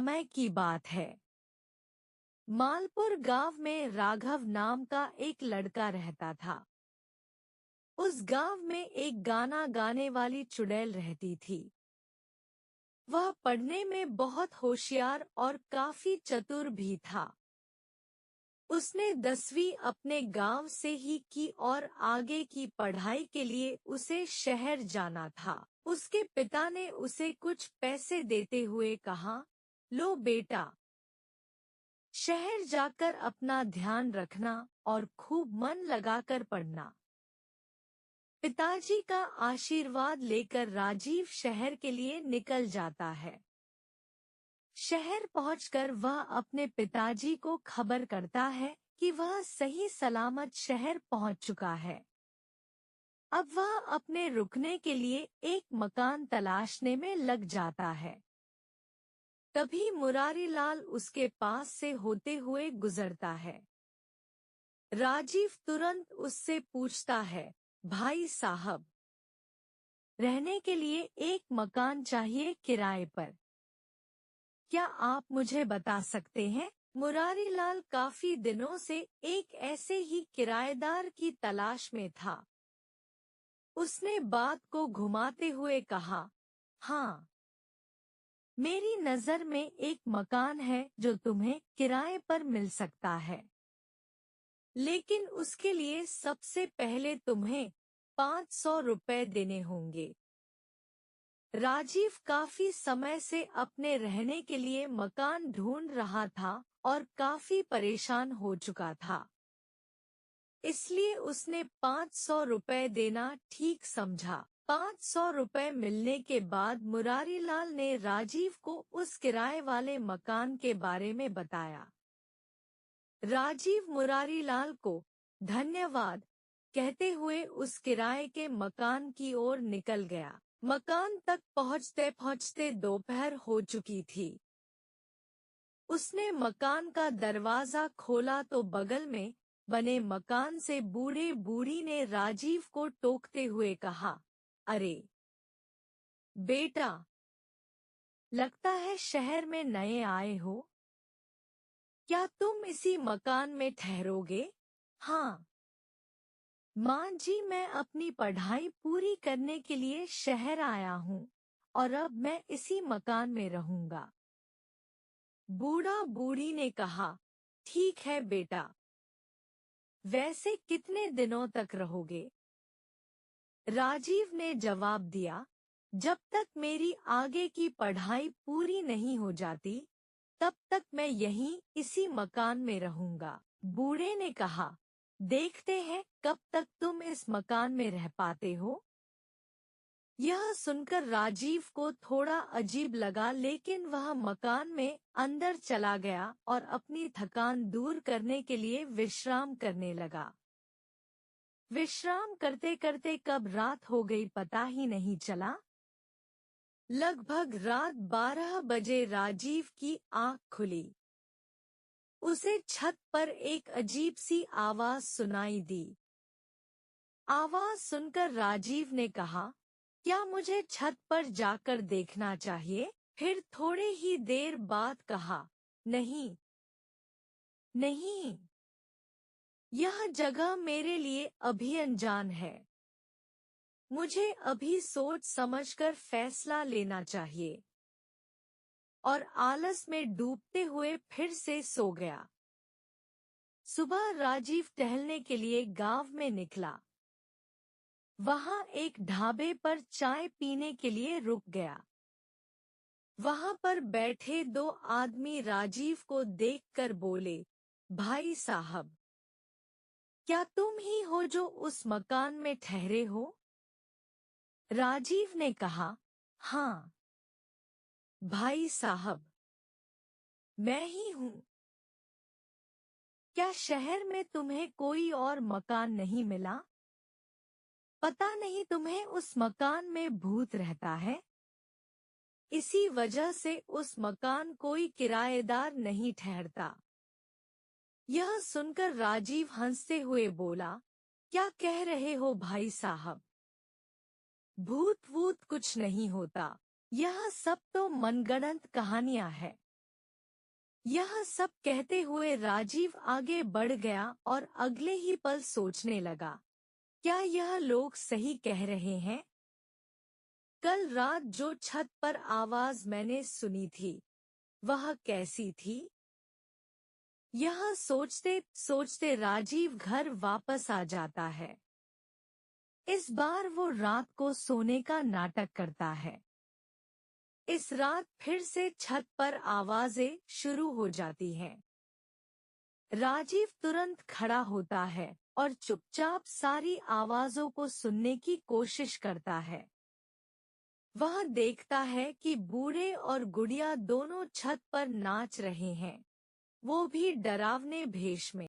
समय की बात है। मालपुर गांव में राघव नाम का एक लड़का रहता था। उस गांव में एक गाना गाने वाली चुड़ैल रहती थी। वह पढ़ने में बहुत होशियार और काफी चतुर भी था। उसने 10वीं अपने गांव से ही की और आगे की पढ़ाई के लिए उसे शहर जाना था। उसके पिता ने उसे कुछ पैसे देते हुए कहा, लो बेटा, शहर जाकर अपना ध्यान रखना और खूब मन लगाकर पढ़ना। पिताजी का आशीर्वाद लेकर राजीव शहर के लिए निकल जाता है। शहर पहुंचकर वह अपने पिताजी को खबर करता है कि वह सही सलामत शहर पहुंच चुका है। अब वह अपने रुकने के लिए एक मकान तलाशने में लग जाता है। तभी मुरारीलाल उसके पास से होते हुए गुजरता है। राजीव तुरंत उससे पूछता है, भाई साहब, रहने के लिए एक मकान चाहिए किराए पर, क्या आप मुझे बता सकते हैं? मुरारीलाल काफी दिनों से एक ऐसे ही किराएदार की तलाश में था। उसने बात को घुमाते हुए कहा, हाँ, मेरी नजर में एक मकान है जो तुम्हें किराए पर मिल सकता है, लेकिन उसके लिए सबसे पहले तुम्हें 500 रुपए देने होंगे। राजीव काफी समय से अपने रहने के लिए मकान ढूंढ रहा था और काफी परेशान हो चुका था। इसलिए उसने 500 रुपए देना ठीक समझा। 500 रुपए मिलने के बाद मुरारीलाल ने राजीव को उस किराए वाले मकान के बारे में बताया। राजीव मुरारीलाल को धन्यवाद कहते हुए उस किराए के मकान की ओर निकल गया। मकान तक पहुंचते पहुंचते दोपहर हो चुकी थी। उसने मकान का दरवाजा खोला तो बगल में बने मकान से बूढ़े बूढ़ी ने राजीव को टोकते हुए कहा, अरे बेटा, लगता है शहर में नए आए हो, क्या तुम इसी मकान में ठहरोगे? हाँ माँ जी, मैं अपनी पढ़ाई पूरी करने के लिए शहर आया हूँ और अब मैं इसी मकान में रहूंगा। बूढ़ा बूढ़ी ने कहा, ठीक है बेटा, वैसे कितने दिनों तक रहोगे? राजीव ने जवाब दिया, जब तक मेरी आगे की पढ़ाई पूरी नहीं हो जाती, तब तक मैं यहीं इसी मकान में रहूंगा। बूढ़े ने कहा, देखते हैं कब तक तुम इस मकान में रह पाते हो। यह सुनकर राजीव को थोड़ा अजीब लगा, लेकिन वह मकान में अंदर चला गया और अपनी थकान दूर करने के लिए विश्राम करने लगा। विश्राम करते करते कब रात हो गई पता ही नहीं चला। लगभग रात 12 बजे राजीव की आंख खुली। उसे छत पर एक अजीब सी आवाज सुनाई दी। आवाज सुनकर राजीव ने कहा, क्या मुझे छत पर जाकर देखना चाहिए? फिर थोड़ी ही देर बाद कहा, नहीं नहीं, यह जगह मेरे लिए अभी अनजान है। मुझे अभी सोच समझकर फैसला लेना चाहिए। और आलस में डूबते हुए फिर से सो गया। सुबह राजीव टहलने के लिए गांव में निकला। वहां एक ढाबे पर चाय पीने के लिए रुक गया। वहां पर बैठे दो आदमी राजीव को देखकर बोले, भाई साहब, क्या तुम ही हो जो उस मकान में ठहरे हो? राजीव ने कहा, हाँ भाई साहब, मैं ही हूँ। क्या शहर में तुम्हें कोई और मकान नहीं मिला? पता नहीं तुम्हें उस मकान में भूत रहता है, इसी वजह से उस मकान कोई किराएदार नहीं ठहरता। यह सुनकर राजीव हंसते हुए बोला, क्या कह रहे हो भाई साहब? भूत वूत कुछ नहीं होता, यह सब तो मनगढ़ंत कहानियां है। यह सब कहते हुए राजीव आगे बढ़ गया और अगले ही पल सोचने लगा, क्या यह लोग सही कह रहे हैं? कल रात जो छत पर आवाज मैंने सुनी थी, वह कैसी थी? यह सोचते सोचते राजीव घर वापस आ जाता है। इस बार वो रात को सोने का नाटक करता है। इस रात फिर से छत पर आवाजें शुरू हो जाती हैं। राजीव तुरंत खड़ा होता है और चुपचाप सारी आवाजों को सुनने की कोशिश करता है। वह देखता है कि बूढ़े और गुड़िया दोनों छत पर नाच रहे हैं, वो भी डरावने भेष में।